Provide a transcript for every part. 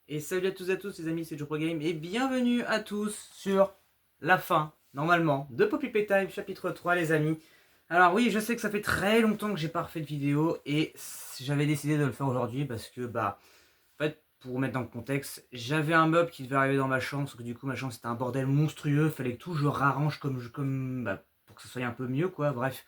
Et salut à tous les amis, c'est Joe Pro Game et bienvenue à tous sur la fin, normalement, de Poppy Playtime chapitre 3 les amis. Alors oui, je sais que ça fait très longtemps que j'ai pas refait de vidéo et j'avais décidé de le faire aujourd'hui parce que en fait, pour vous mettre dans le contexte, j'avais un mob qui devait arriver dans ma chambre, sauf que du coup ma chambre c'était un bordel monstrueux, fallait que tout je rarrange pour que ce soit un peu mieux quoi, bref.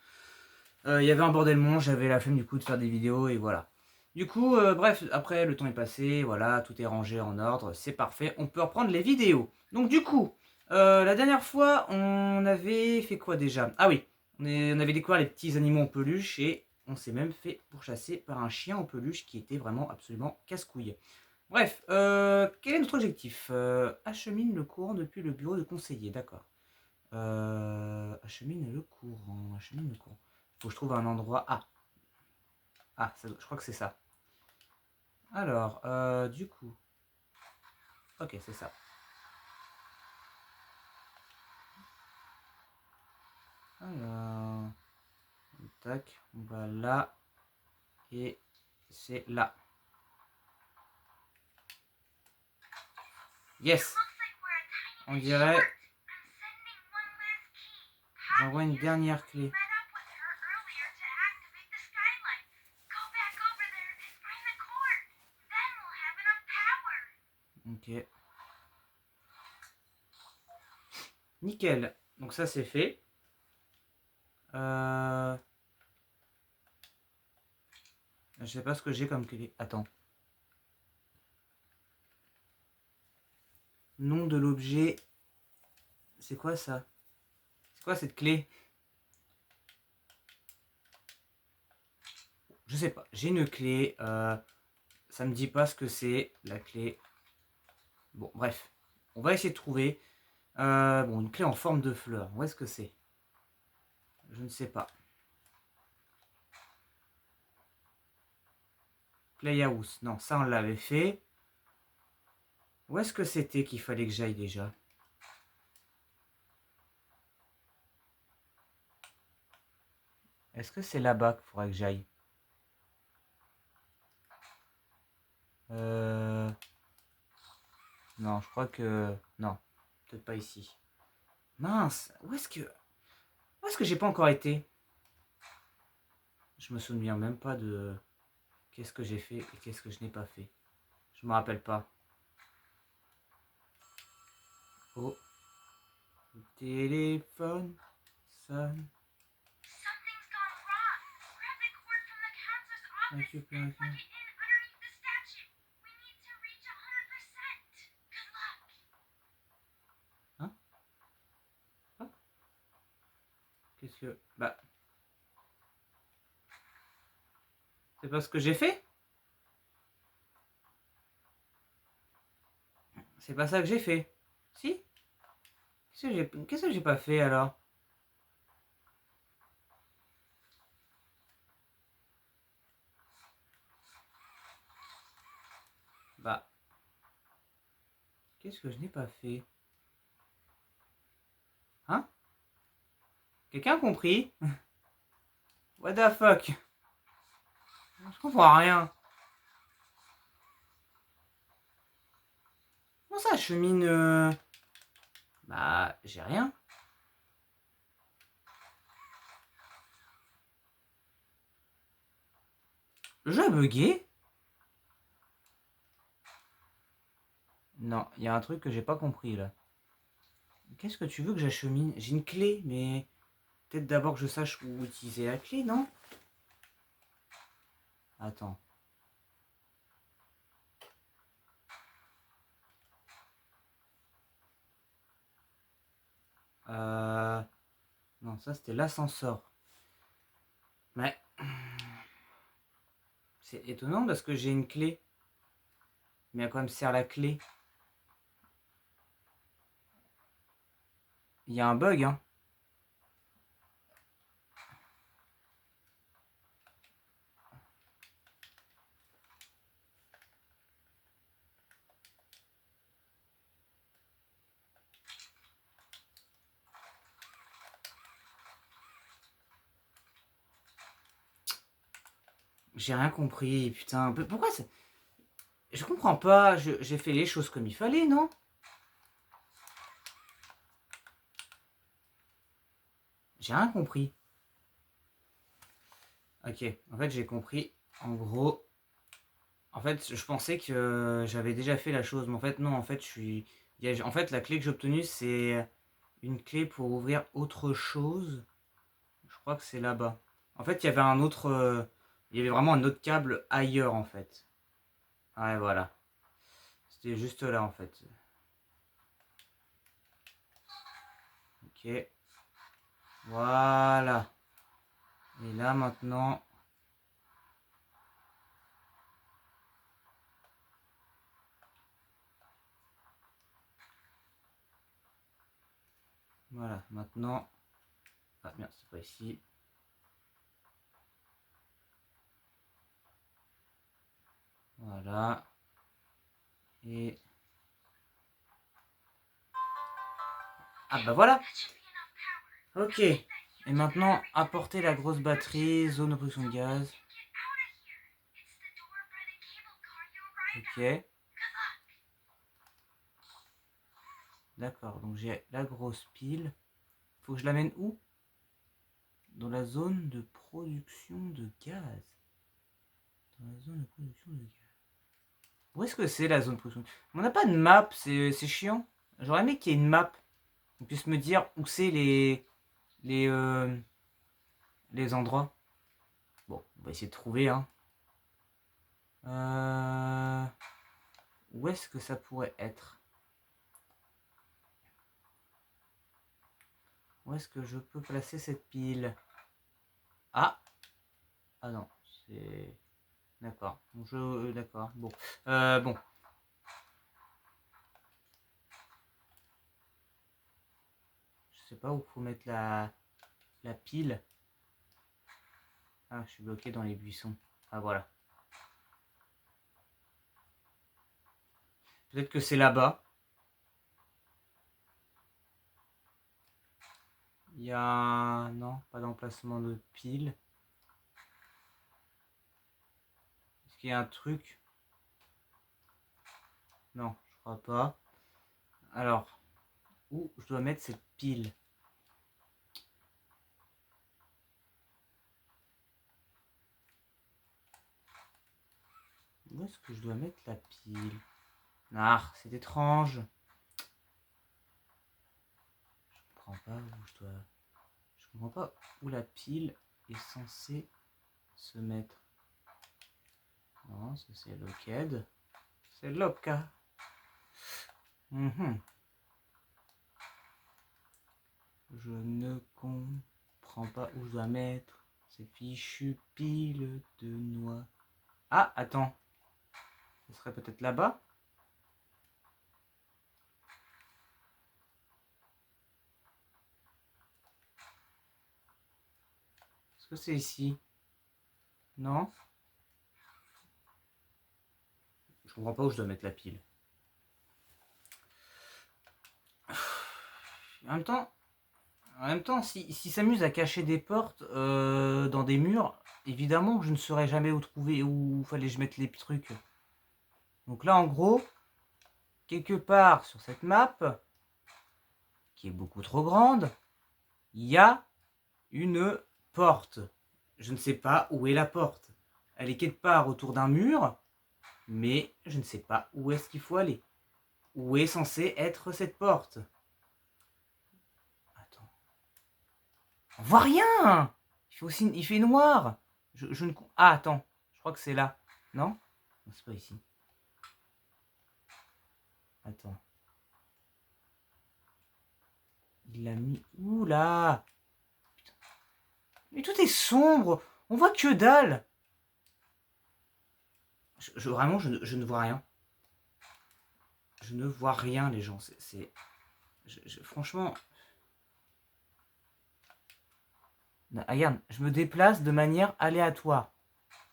Il y avait un bordel monstre, j'avais la flemme du coup de faire des vidéos et voilà. Du coup, bref, après le temps est passé, voilà, tout est rangé en ordre, c'est parfait, on peut reprendre les vidéos. Donc du coup, la dernière fois, on avait fait quoi déjà? Ah oui, on avait découvert les petits animaux en peluche et on s'est même fait pourchasser par un chien en peluche qui était vraiment absolument casse-couille. Bref, quel est notre objectif? Achemine le courant depuis le bureau de conseiller, d'accord. Achemine le courant, achemine le courant. Faut que je trouve un endroit. Je crois que c'est ça. Alors, du coup. Ok, c'est ça. Alors. Tac, on va là. Et c'est là. Yes! On dirait. J'envoie une dernière clé. Ok. Nickel. Donc ça c'est fait. Je sais pas ce que j'ai comme clé. Attends. Nom de l'objet. C'est quoi ça? C'est quoi cette clé? Je sais pas. J'ai une clé. Ça me dit pas ce que c'est, la clé. Bon, bref. On va essayer de trouver. Bon, une clé en forme de fleur. Où est-ce que c'est? Je ne sais pas. Playhouse. Non, ça on l'avait fait. Où est-ce que c'était qu'il fallait que j'aille déjà? Est-ce que c'est là-bas qu'il faudrait que j'aille? euh... Non, je crois que... Non, peut-être pas ici. Mince, Où est-ce que j'ai pas encore été? Je me souviens même pas de... Qu'est-ce que j'ai fait et qu'est-ce que je n'ai pas fait. Je me rappelle pas. Oh, le téléphone sonne. Récupère. Hein? Ah, qu'est-ce que... c'est pas ce que j'ai fait? C'est pas ça que j'ai fait. Si? Qu'est-ce que j'ai pas fait alors? Bah, qu'est-ce que je n'ai pas fait? Hein? Quelqu'un a compris? What the fuck? Je comprends rien. Comment ça, chemine Bah, j'ai rien. Le jeu a bugué? Non, il y a un truc que j'ai pas compris là. Qu'est-ce que tu veux que j'achemine? J'ai une clé, mais peut-être d'abord que je sache où utiliser la clé, non? Attends. Euh... Non, ça c'était l'ascenseur. Mais c'est étonnant parce que j'ai une clé. Mais à quoi me sert la clé? Il y a un bug, hein. J'ai rien compris, putain. Pourquoi ça... Je comprends pas, j'ai fait les choses comme il fallait, non? J'ai rien compris. Ok, en fait j'ai compris. En gros, en fait je pensais que j'avais déjà fait la chose, mais en fait non, en fait en fait la clé que j'ai obtenue c'est une clé pour ouvrir autre chose. Je crois que c'est là-bas. En fait il y avait un autre... il y avait vraiment un autre câble ailleurs en fait. Ouais voilà. C'était juste là en fait. Ok. Voilà. Et là maintenant... Voilà, maintenant... Ah merde, c'est pas ici. Voilà. Et... Ah bah voilà. Ok. Et maintenant, apporter la grosse batterie, zone de production de gaz. Ok. D'accord, donc j'ai la grosse pile. Faut que je l'amène où? Dans la zone de production de gaz. Dans la zone de production de gaz. Où est-ce que c'est la zone de production? On n'a pas de map, c'est chiant. J'aurais aimé qu'il y ait une map. On puisse me dire où c'est les, euh, les endroits. Bon, on va essayer de trouver, hein. Où est-ce que ça pourrait être? Où est-ce que je peux placer cette pile? Ah! Ah non, c'est... D'accord. D'accord, bon. Bon. Je sais pas où faut mettre la pile. Ah, je suis bloqué dans les buissons. Ah, voilà. Peut-être que c'est là-bas. Il y a... Non, pas d'emplacement de pile. Est-ce qu'il y a un truc? Non, je crois pas. Alors, où je dois mettre cette pile? Où est-ce que je dois mettre la pile? Ah, c'est étrange. Je comprends pas où je dois... Je comprends pas où la pile est censée se mettre. Non, ça c'est Lockheed. C'est Loka. Je ne comprends pas où je dois mettre ces fichues piles de noix. Ah, attends. Ce serait peut-être là-bas? Est-ce que c'est ici? Non? Je comprends pas où je dois mettre la pile. En même temps, s'il s'amuse à cacher des portes dans des murs, évidemment je ne saurais jamais où trouver, où fallait je mettre les trucs. Donc là, en gros, quelque part sur cette map, qui est beaucoup trop grande, il y a une porte. Je ne sais pas où est la porte. Elle est quelque part autour d'un mur, mais je ne sais pas où est-ce qu'il faut aller. Où est censée être cette porte? Attends. On voit rien. Il fait noir. Je ne... Ah, attends. Je crois que c'est là. Non? Non, c'est pas ici. Attends. Il l'a mis où là? Putain. Mais tout est sombre. On voit que dalle. Vraiment, je ne vois rien. Je ne vois rien, les gens. Franchement... Non, regarde, je me déplace de manière aléatoire.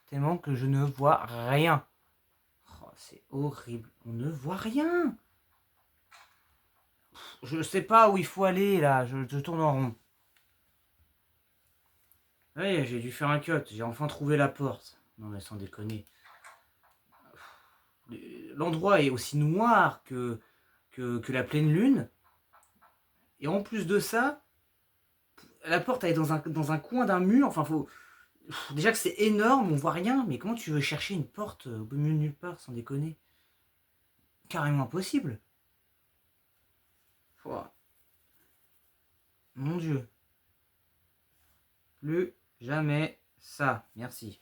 Tellement que je ne vois rien. Oh, c'est horrible. On ne voit rien. Je sais pas où il faut aller là. Je tourne en rond. Ouais, j'ai dû faire un cut. J'ai enfin trouvé la porte. Non mais sans déconner. l'endroit est aussi noir que la pleine lune. Et en plus de ça, la porte elle est dans un coin d'un mur. Enfin, faut. Déjà que c'est énorme, on voit rien. Mais comment tu veux chercher une porte au milieu de nulle part, sans déconner? Carrément impossible. Ouah. Mon Dieu. Plus jamais ça. Merci.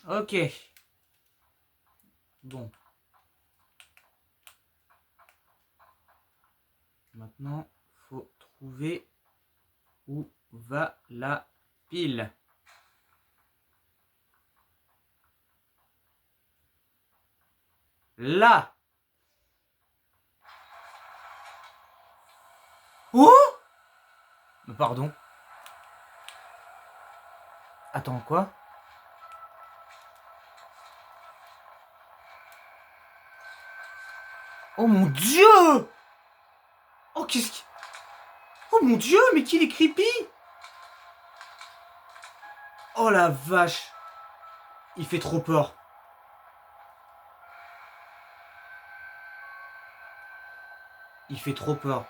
Ok. Bon. Maintenant, faut trouver où va la pile. Là. Oh! Pardon. Attends, quoi? Oh mon Dieu! Oh, qu'est-ce qui... Oh mon Dieu, mais qu'il est creepy! Oh la vache! Il fait trop peur. Il fait trop peur.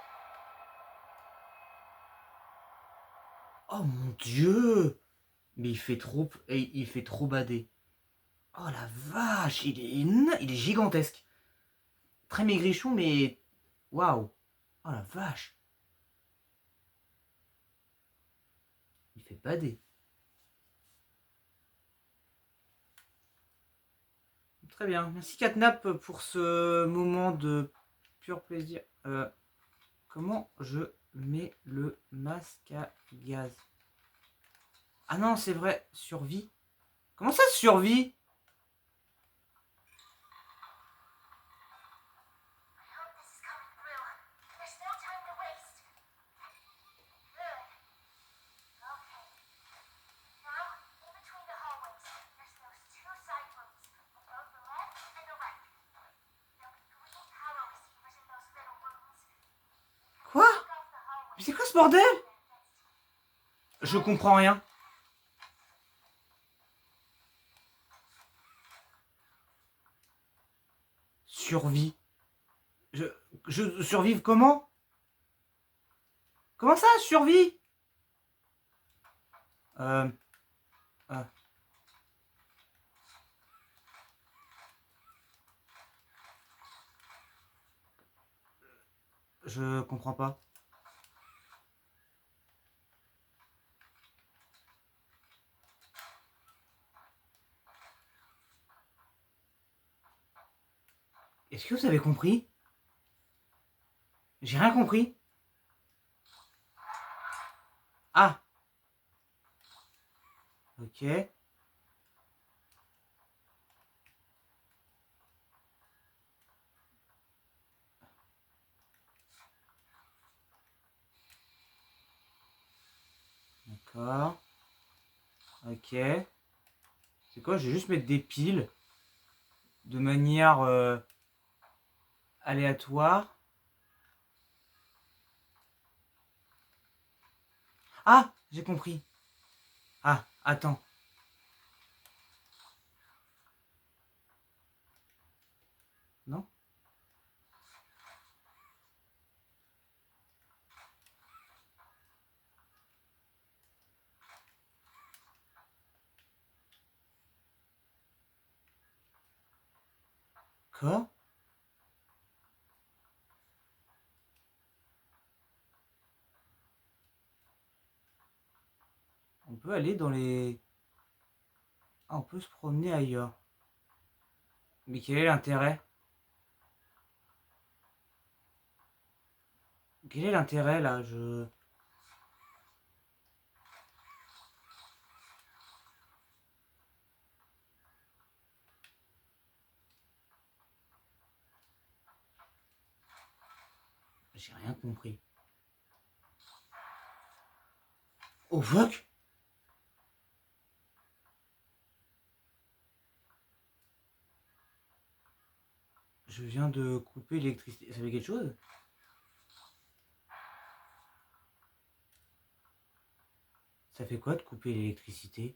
Oh mon Dieu! Mais il fait trop bader. Oh la vache! Il est gigantesque. Très maigrichon, mais... Waouh! Oh la vache! Il fait bader. Très bien. Merci Catnap pour ce moment de pur plaisir. Comment je mets le masque à gaz? Ah non, c'est vrai. Survie. Comment ça, survie? Quoi? Mais c'est quoi ce bordel? Je comprends rien. Survie. Je, je survive comment? Comment ça, survie? Euh, euh, je comprends pas. Est-ce que vous avez compris? J'ai rien compris. Ah. Ok. D'accord. Ok. C'est quoi? Je vais juste mettre des piles de manière aléatoire. Ah, j'ai compris. Ah, attends. Non? Quoi? On peut aller dans les... Ah, on peut se promener ailleurs. Mais quel est l'intérêt? Quel est l'intérêt là? J'ai rien compris. Oh fuck! Je viens de couper l'électricité. Ça fait quelque chose? Ça fait quoi de couper l'électricité?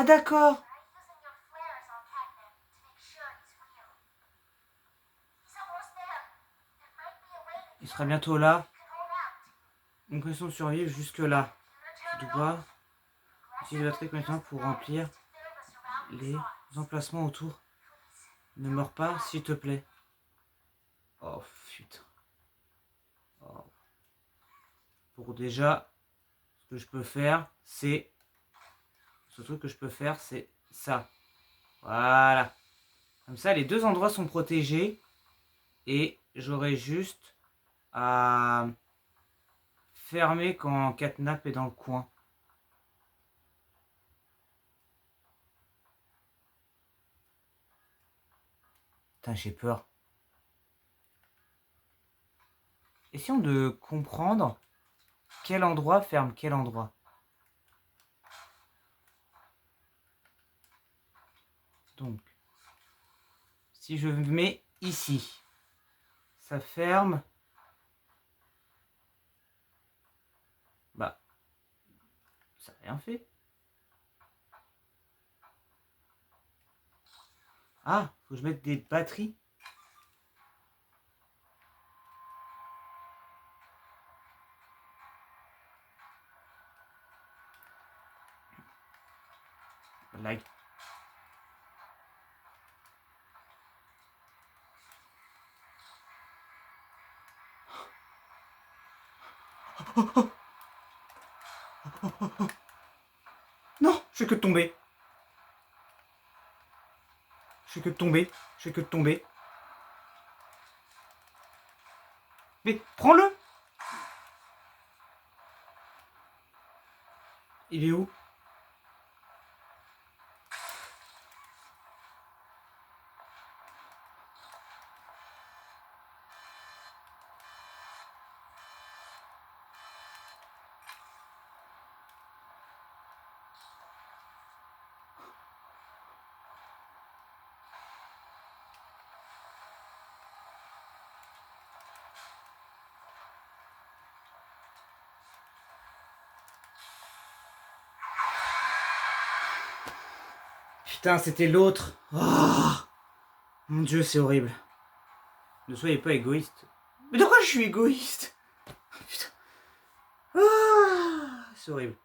Ah d'accord. Il sera bientôt là. Une question de survivre jusque là. Tu dois utiliser la trick maintenant pour remplir les emplacements autour. Ne meurs pas, s'il te plaît. Oh putain. Oh. Pour déjà, ce que je peux faire, c'est... Ce truc que je peux faire, c'est ça. Voilà. Comme ça, les deux endroits sont protégés. Et j'aurai juste à fermer quand Catnap est dans le coin. Putain, j'ai peur. Essayons de comprendre quel endroit ferme quel endroit. Donc, si je mets ici, ça ferme. Bah, ça n'a rien fait. Ah, faut que je mette des batteries. Like. Non, je fais que de tomber. Je fais que de tomber. Je fais que de tomber. Mais prends-le. Il est où? Putain, c'était l'autre. Oh, mon Dieu, c'est horrible. Ne soyez pas égoïste. Mais de quoi je suis égoïste? Putain. Ah, c'est horrible.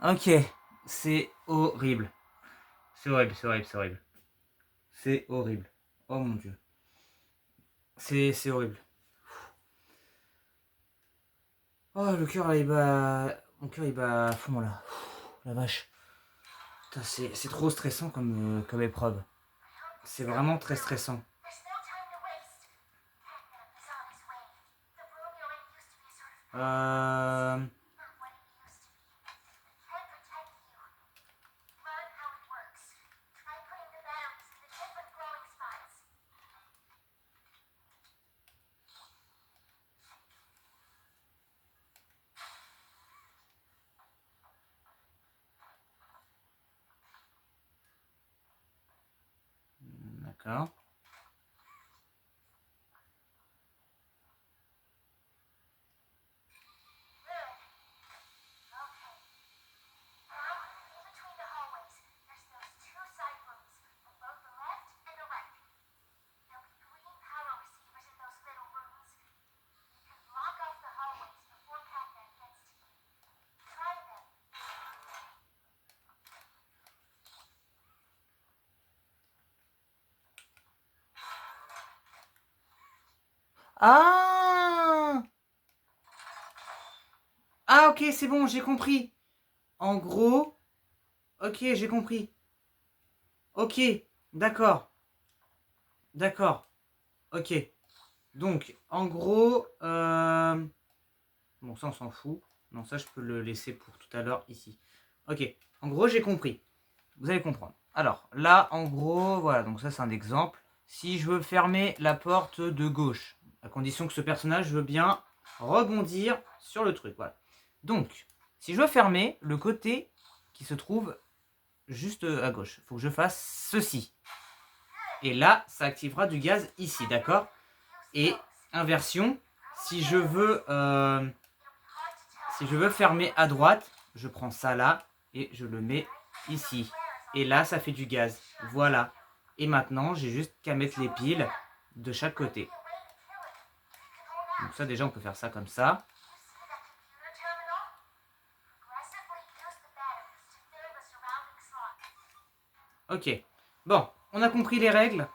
Ok, c'est horrible. C'est horrible, c'est horrible, c'est horrible. C'est horrible. Oh mon Dieu. C'est horrible. Oh, le cœur, là, il bat... Mon cœur, il bat à fond, là. La vache. Putain, c'est trop stressant comme épreuve. C'est vraiment très stressant. D'accord. Ah! Ah, ok, c'est bon, j'ai compris. En gros... Ok, j'ai compris. Ok, d'accord. D'accord. Ok. Donc, en gros... Bon, ça, on s'en fout. Non, ça, je peux le laisser pour tout à l'heure, ici. Ok. En gros, j'ai compris. Vous allez comprendre. Alors, là, en gros, voilà. Donc ça, c'est un exemple. Si je veux fermer la porte de gauche, à condition que ce personnage veut bien rebondir sur le truc. Voilà. Donc, si je veux fermer le côté qui se trouve juste à gauche, il faut que je fasse ceci. Et là, ça activera du gaz ici, d'accord? Et inversion, si je veux fermer à droite, je prends ça là et je le mets ici. Et là, ça fait du gaz. Voilà. Et maintenant, j'ai juste qu'à mettre les piles de chaque côté. Donc ça, déjà, on peut faire ça comme ça. Ok. Bon, on a compris les règles.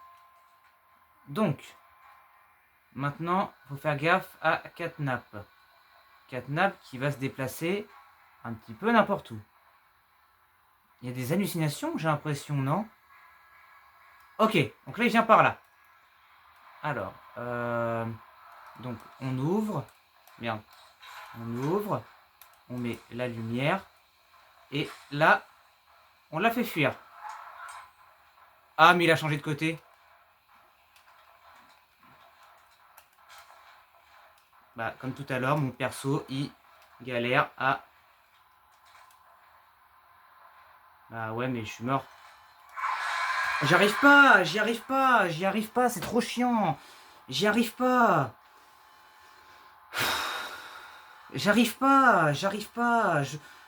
Donc, maintenant, il faut faire gaffe à Catnap. Catnap qui va se déplacer un petit peu n'importe où. Il y a des hallucinations, j'ai l'impression, non? Ok, donc là, il vient par là. Alors, donc, on ouvre. Merde. On ouvre. On met la lumière. Et là, on l'a fait fuir. Ah, mais il a changé de côté. Bah, comme tout à l'heure, mon perso, il galère à... Bah ouais, mais je suis mort. J'y arrive pas, j'y arrive pas, j'y arrive pas, c'est trop chiant. J'y arrive pas. J'arrive pas, j'arrive pas.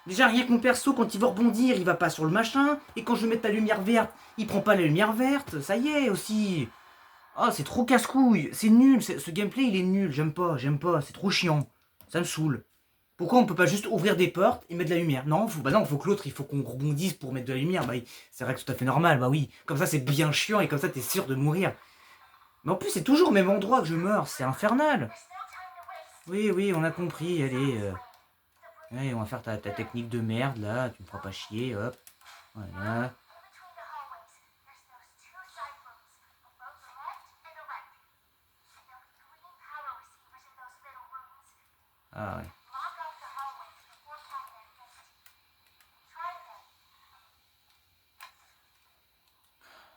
Déjà, rien que mon perso, quand il veut rebondir, il va pas sur le machin. Et quand je vais mettre la lumière verte, il prend pas la lumière verte. Ça y est aussi. Oh, c'est trop casse-couille. C'est nul. Ce gameplay, il est nul. J'aime pas, j'aime pas. C'est trop chiant. Ça me saoule. Pourquoi on peut pas juste ouvrir des portes et mettre de la lumière? Non, bah non, faut que l'autre, il faut qu'on rebondisse pour mettre de la lumière. Bah, c'est vrai que c'est tout à fait normal. Bah oui. Comme ça, c'est bien chiant et comme ça, t'es sûr de mourir. Mais en plus, c'est toujours au même endroit que je meurs. C'est infernal. Oui, oui, on a compris. Allez. Allez, on va faire ta technique de merde là. Tu me feras pas chier. Hop. Voilà. Ah ouais.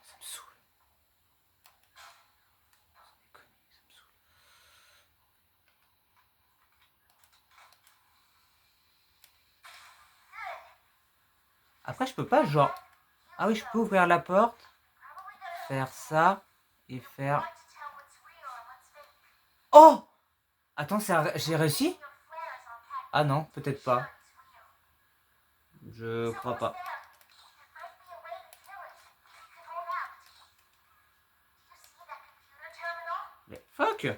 Ça me saoule. Ça me saoule. Après, je peux pas, genre. Ah oui, je peux ouvrir la porte, faire ça et faire. Oh! Attends, j'ai réussi? Ah non, peut-être pas. Je crois pas. Mais fuck!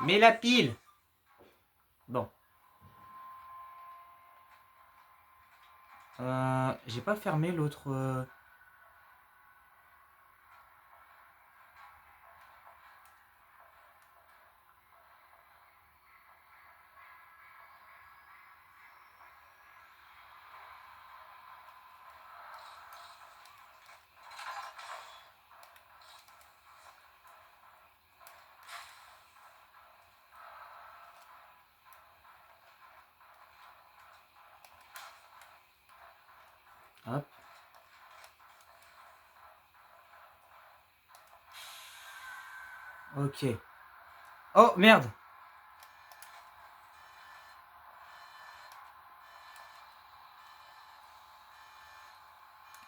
Mets la pile! Bon. J'ai pas fermé l'autre. Hop. Ok. Oh merde!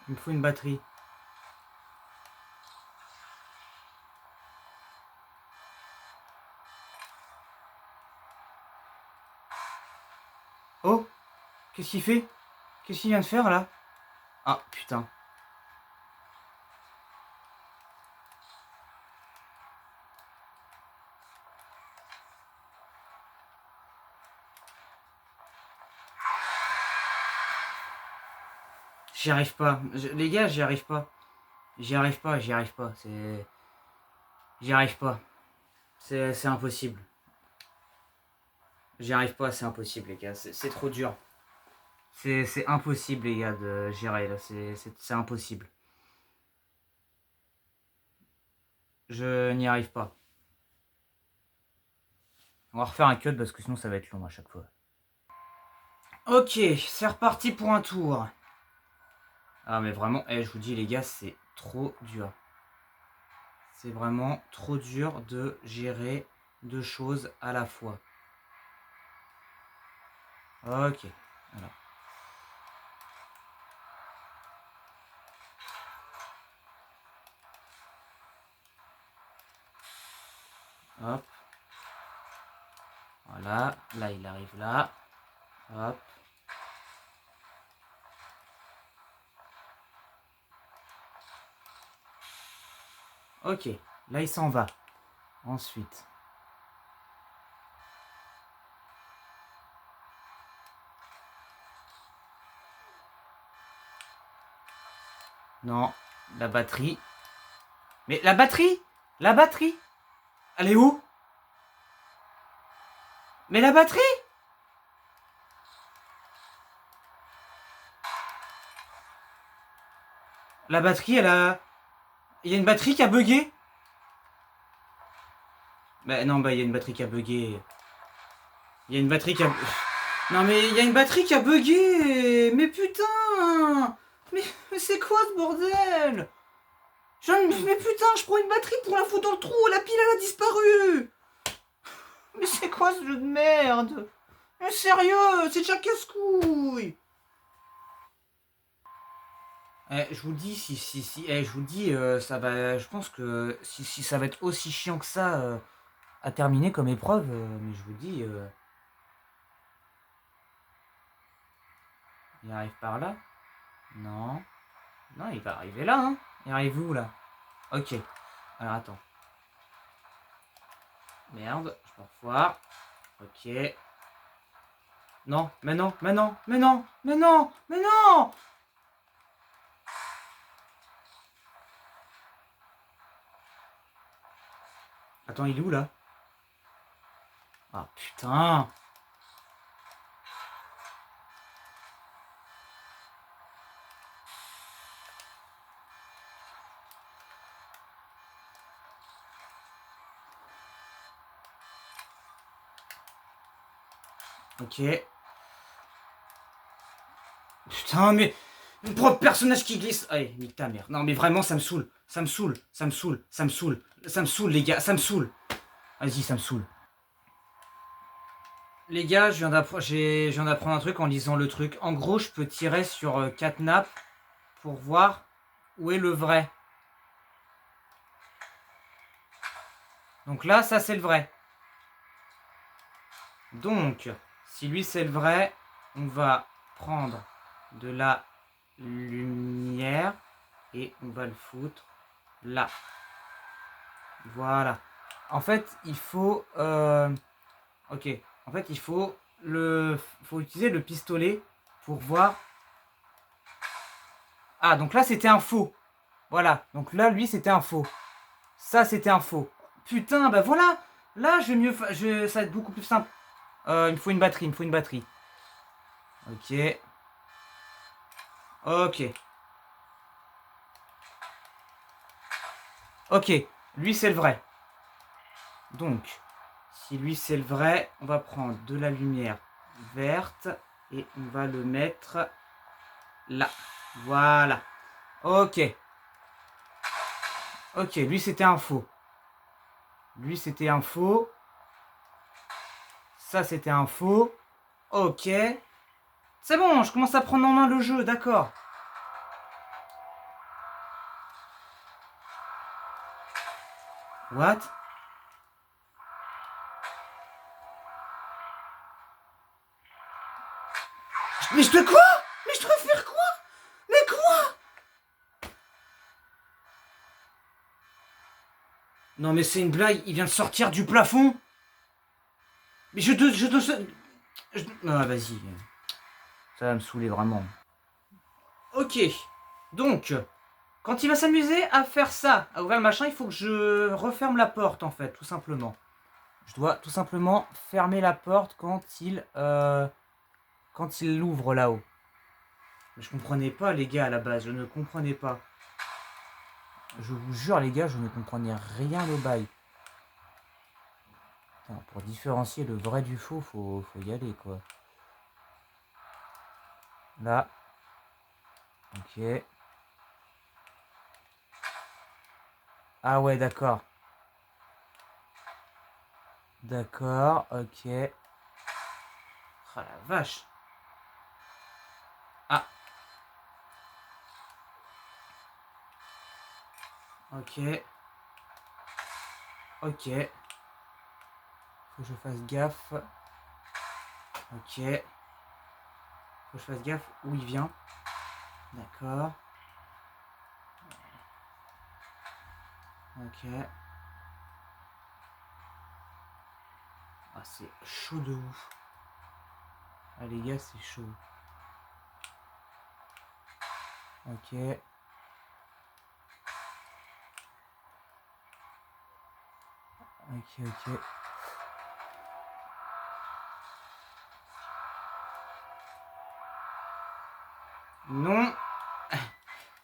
Il me faut une batterie. Oh! Qu'est-ce qu'il fait? Qu'est-ce qu'il vient de faire là? Ah putain. J'y arrive pas. Les gars, j'y arrive pas. J'y arrive pas, j'y arrive pas. J'y arrive pas. C'est impossible. J'y arrive pas, c'est impossible, les gars. C'est trop dur. C'est impossible, les gars, de gérer là. C'est impossible. Je n'y arrive pas. On va refaire un cut parce que sinon ça va être long à chaque fois. Ok, c'est reparti pour un tour. Ah mais vraiment, je vous dis les gars, c'est trop dur. C'est vraiment trop dur de gérer deux choses à la fois. Ok, voilà. Hop. Voilà, là il arrive là. Hop. Ok, là il s'en va. Ensuite. Non, la batterie. Mais la batterie! La batterie! Elle est où? Mais la batterie! La batterie, elle a... Il y a une batterie qui a bugué. Bah non, bah il y a une batterie qui a bugué. Il y a une batterie qui a... Non mais il y a une batterie qui a bugué. Mais putain. Mais c'est quoi ce bordel? Mais putain, je prends une batterie pour la foutre dans le trou. La pile, elle a disparu. Mais c'est quoi ce jeu de merde? Mais sérieux, c'est déjà casse-couille. Je vous dis, je vous dis, ça va. Je pense que si ça va être aussi chiant que ça à terminer comme épreuve, mais je vous dis, il arrive par là. Non, non, il va arriver là, hein. Il arrive où là? Ok. Alors attends. Merde, je peux revoir. Ok. Non, mais non, mais non, mais non, mais non, mais non. Attends, il est où là? Ah putain. Ok. Putain, mais... Mon propre personnage qui glisse. Allez, nique ta mère. Non, mais vraiment, ça me saoule. Ça me saoule. Ça me saoule. Ça me saoule. Ça me saoule, les gars. Ça me saoule. Vas-y, ça me saoule. Les gars, je viens d'apprendre un truc en lisant le truc. En gros, je peux tirer sur 4 nappes pour voir où est le vrai. Donc là, ça, c'est le vrai. Donc, si lui, c'est le vrai, on va prendre de la lumière et on va le foutre là. Voilà. En fait, il faut... ok. En fait, il faut utiliser le pistolet pour voir... Ah, donc là, c'était un faux. Voilà. Donc là, lui, c'était un faux. Ça, c'était un faux. Putain, bah voilà. Là, je vais mieux... ça va être beaucoup plus simple. Il me faut une batterie, il me faut une batterie. Ok. Ok. Ok. Lui, c'est le vrai. Donc, si lui, c'est le vrai, on va prendre de la lumière verte et on va le mettre là. Voilà. Ok. Ok, lui c'était un faux. Lui c'était un faux. Ça c'était un faux. Ok. C'est bon, je commence à prendre en main le jeu, d'accord. What? Mais je dois quoi? Mais je dois faire quoi? Mais quoi? Non mais c'est une blague, il vient de sortir du plafond. Mais ah vas-y. Ça va me saouler vraiment. Ok. Donc, quand il va s'amuser à faire ça, à ouvrir le machin, il faut que je referme la porte en fait, tout simplement. Je dois tout simplement fermer la porte quand il l'ouvre là-haut. Je comprenais pas les gars à la base, je ne comprenais pas. Je vous jure les gars, je ne comprenais rien au bail. Putain, pour différencier le vrai du faux, faut y aller quoi. Là. Ok. Ah ouais, d'accord. D'accord, ok. Ah la vache. Ah. Ok. Ok. Faut que je fasse gaffe. Ok. Faut que je fasse gaffe où il vient. D'accord. Ok. Ah, c'est chaud de ouf. Ah, les gars, c'est chaud. Ok. Ok. Non.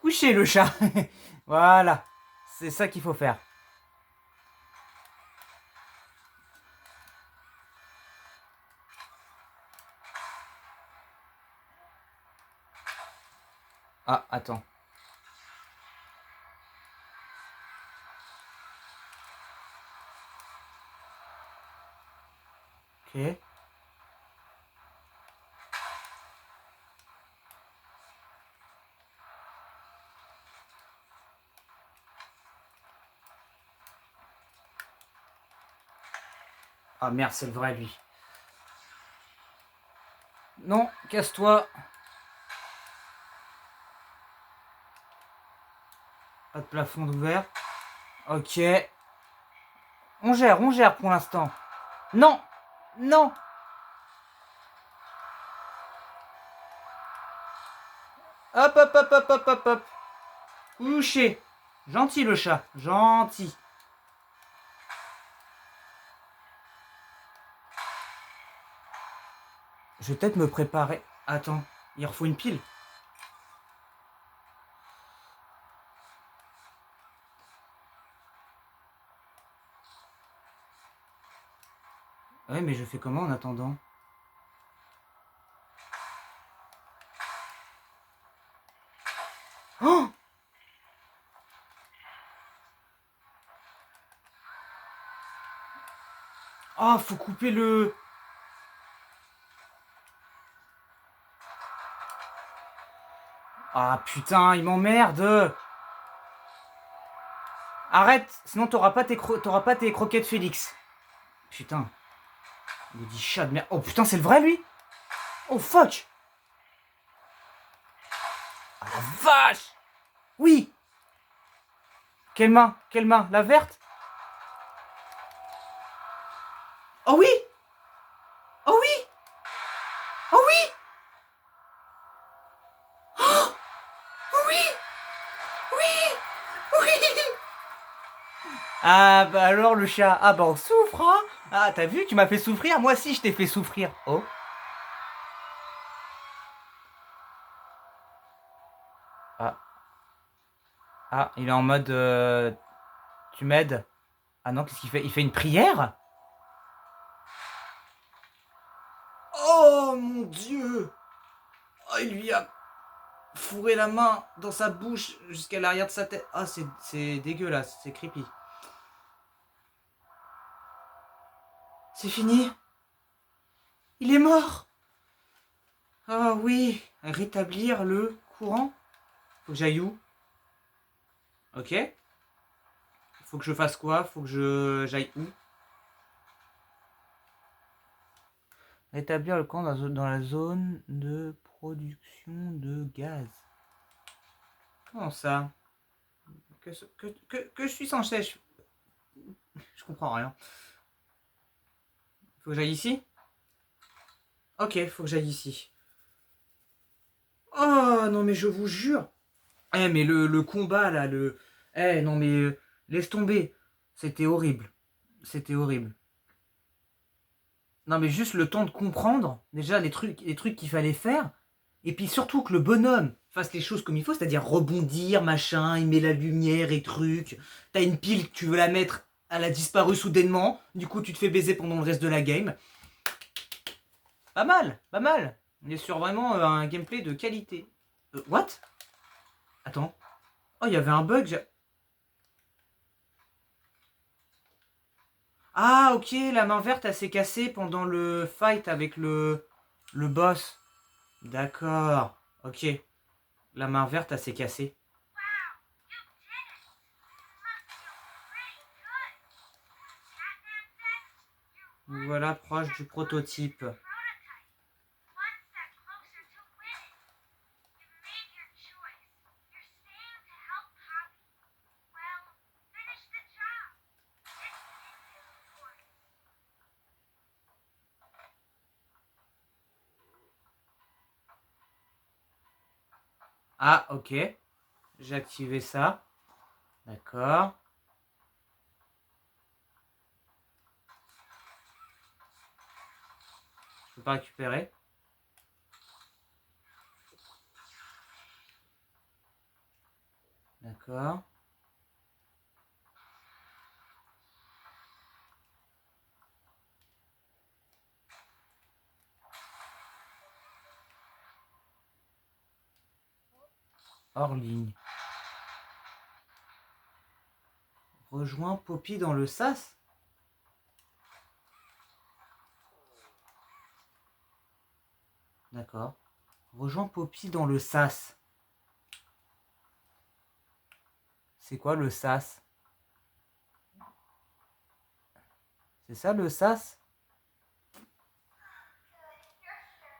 Couchez le chat. Voilà. C'est ça qu'il faut faire. Ah, attends. Ok. Ah merde, c'est le vrai lui. Non, casse-toi. Pas de plafond d'ouvert. Ok. On gère pour l'instant. Non. Non. Hop. Couché. Gentil le chat. Gentil. Je vais peut-être me préparer. Attends. Il refaut une pile. Ouais, mais je fais comment en attendant? Oh! Oh, faut couper le... Ah putain, il m'emmerde. Arrête, sinon t'auras pas tes croquettes Félix. Putain. Il me dit chat de merde. Oh putain, c'est le vrai lui? Oh fuck. Ah la vache. Oui. Quelle main? Quelle main? La verte? Oh oui. Oh oui. Oh oui. Oh oui. Oui. Oui. Ah bah alors le chat. Ah bah on souffre hein. Ah t'as vu, tu m'as fait souffrir. Moi aussi je t'ai fait souffrir. Oh. Ah. Ah, il est en mode... tu m'aides? Ah non, qu'est-ce qu'il fait? Il fait une prière? Oh mon dieu! Oh, il lui a fourré la main dans sa bouche jusqu'à l'arrière de sa tête. Ah, c'est dégueulasse, c'est creepy. C'est fini? Il est mort! Ah oui, rétablir le courant? Faut que j'aille où? Ok. Faut que je fasse quoi? Faut que j'aille où? Rétablir le courant dans la zone de production de gaz. Comment ça? Que je suis sans sèche. Je comprends rien. Faut que j'aille ici? Ok, faut que j'aille ici. Oh non mais je vous jure. Eh mais le combat là, le... Eh non mais laisse tomber. C'était horrible. C'était horrible. Non mais juste le temps de comprendre déjà les trucs qu'il fallait faire. Et puis surtout que le bonhomme fasse les choses comme il faut, c'est-à-dire rebondir, machin, il met la lumière et trucs. T'as une pile que tu veux la mettre, elle a disparu soudainement. Du coup tu te fais baiser pendant le reste de la game. Pas mal, pas mal. On est sur vraiment un gameplay de qualité. What? Attends. Oh, il y avait un bug. Ah, ok, la main verte, elle s'est cassée pendant le fight avec le boss. D'accord. Ok. La main verte, elle s'est cassée. Voilà, proche du prototype. Ah, ok. J'ai activé ça. D'accord. Je peux pas récupérer. D'accord. Hors ligne. Rejoins Poppy dans le sas. D'accord. Rejoins Poppy dans le sas. C'est quoi le sas? C'est ça le sas?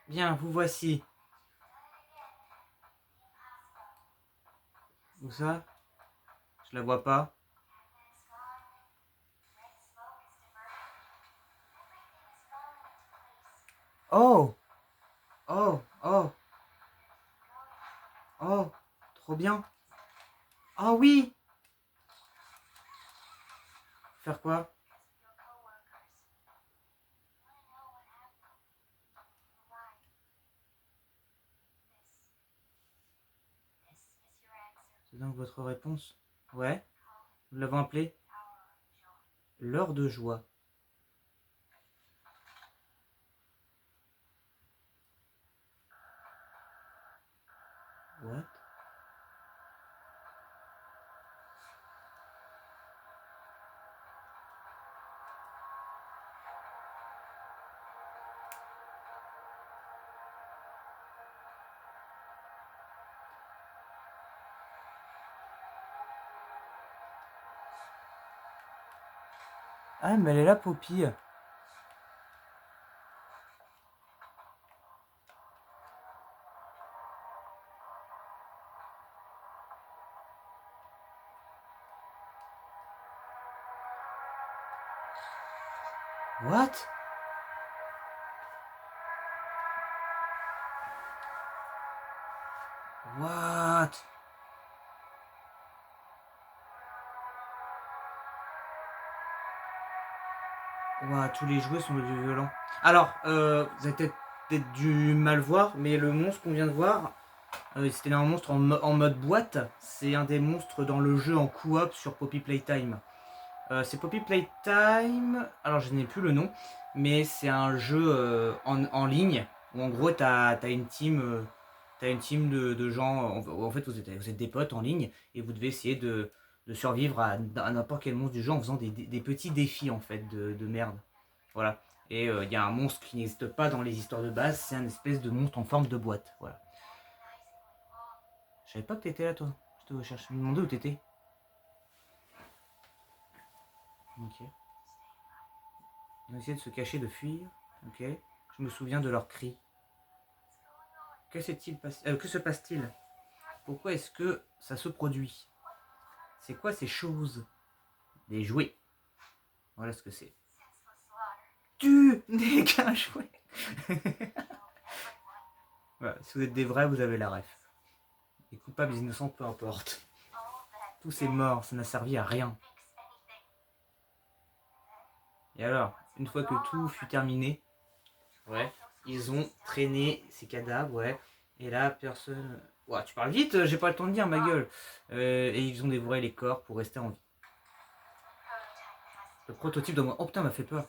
Bien, vous voici. Où ça? Je la vois pas. Oh! Oh! Oh! Oh! Trop bien! Ah oui! Faire quoi? C'est donc votre réponse? Ouais? Nous l'avons appelé l'heure de joie. What? Ah, mais elle est là, Poppy. What? What? Ouah, tous les jouets sont devenus violents. Alors, vous avez peut-être dû mal voir, mais le monstre qu'on vient de voir, c'était un monstre en mode boîte. C'est un des monstres dans le jeu en coop sur Poppy Playtime. C'est Poppy Playtime. Alors, je n'ai plus le nom, mais c'est un jeu en ligne où en gros, t'as une team. T'as une team de gens. En fait, vous êtes des potes en ligne et vous devez essayer de survivre à n'importe quel monstre du jeu en faisant des petits défis en fait de merde. Voilà. Et il y a un monstre qui n'existe pas dans les histoires de base, c'est un espèce de monstre en forme de boîte. Voilà. Je savais pas que t'étais là, toi. Je te cherchais, je me demandais où t'étais. Ok. Ils ont essayé de se cacher, de fuir. Ok. Je me souviens de leurs cris. Que se passe-t-il? Pourquoi est-ce que ça se produit? C'est quoi ces choses? Des jouets. Voilà ce que c'est. Tu n'es qu'un jouet. Voilà, si vous êtes des vrais, vous avez la ref. Les coupables, les innocents, peu importe. Tout c'est mort, ça n'a servi à rien. Et alors, une fois que tout fut terminé, ouais, ils ont traîné ces cadavres, ouais. Et là, personne. Ouah, tu parles vite, j'ai pas le temps de dire, ma gueule. Et ils ont dévoré les corps pour rester en vie. Le prototype de moi. Oh putain, m'a fait peur.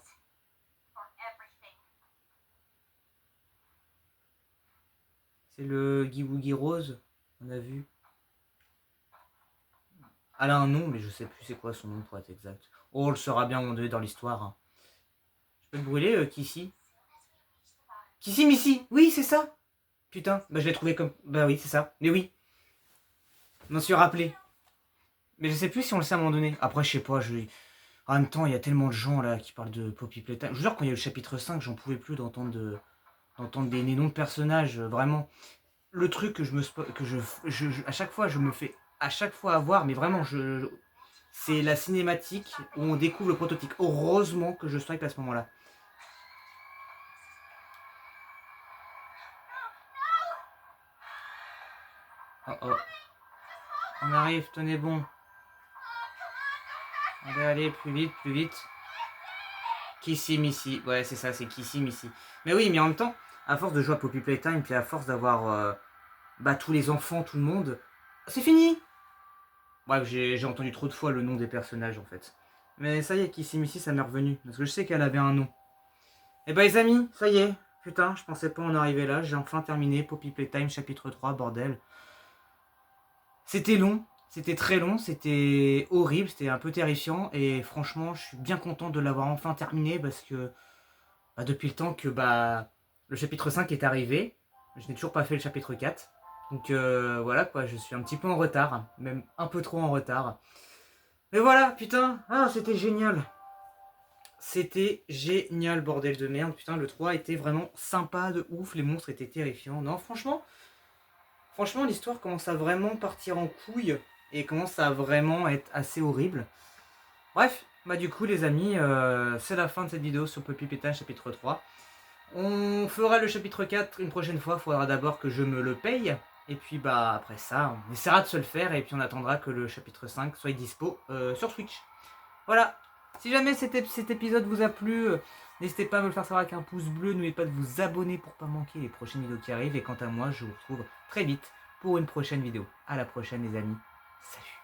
C'est le Giwoogie Rose, on a vu. Elle a un nom, mais je sais plus c'est quoi son nom pour être exact. Oh, on le saura bien à un moment donné dans l'histoire. Hein. Je peux te brûler, Kissy? Kissy Missy? Oui, c'est ça. Putain, bah je l'ai trouvé comme. Bah oui, c'est ça. Mais oui, je m'en suis rappelé. Mais je sais plus si on le sait à un moment donné. Après, je sais pas, en même temps, il y a tellement de gens là qui parlent de Poppy Playtime. Je vous jure, quand il y a eu le chapitre 5, j'en pouvais plus d'entendre des noms de personnages, vraiment. Le truc que à chaque fois, je me fais à chaque fois avoir, mais vraiment, c'est la cinématique où on découvre le prototype. Heureusement que je strike à ce moment-là. Oh oh. On arrive, tenez bon. Allez, plus vite, plus vite. Kissi Missy. Ouais, c'est ça, c'est Kissi Missy. Mais oui, mais en même temps, à force de jouer à Poppy Playtime, puis à force d'avoir tous les enfants, tout le monde, c'est fini. Bref, j'ai entendu trop de fois le nom des personnages en fait. Mais ça y est, Kissi Missy, ça m'est revenu. Parce que je sais qu'elle avait un nom. Et bah les amis, ça y est. Putain, je pensais pas en arriver là. J'ai enfin terminé Poppy Playtime chapitre 3, bordel. C'était long, c'était très long, c'était horrible, c'était un peu terrifiant. Et franchement, je suis bien content de l'avoir enfin terminé parce que depuis le temps que le chapitre 5 est arrivé, je n'ai toujours pas fait le chapitre 4. Donc voilà quoi, je suis un petit peu en retard, même un peu trop en retard. Mais voilà, putain, c'était génial. C'était génial, bordel de merde. Putain, le 3 était vraiment sympa de ouf, les monstres étaient terrifiants. Non, franchement, l'histoire commence à vraiment partir en couille et commence à vraiment être assez horrible. Bref, du coup les amis, c'est la fin de cette vidéo sur Poppy Playtime chapitre 3. On fera le chapitre 4 une prochaine fois, il faudra d'abord que je me le paye. Et puis après ça, on essaiera de se le faire et puis on attendra que le chapitre 5 soit dispo sur Switch. Voilà, si jamais cet épisode vous a plu, n'hésitez pas à me le faire savoir avec un pouce bleu, n'oubliez pas de vous abonner pour pas manquer les prochaines vidéos qui arrivent. Et quant à moi, je vous retrouve très vite pour une prochaine vidéo. A la prochaine les amis, salut.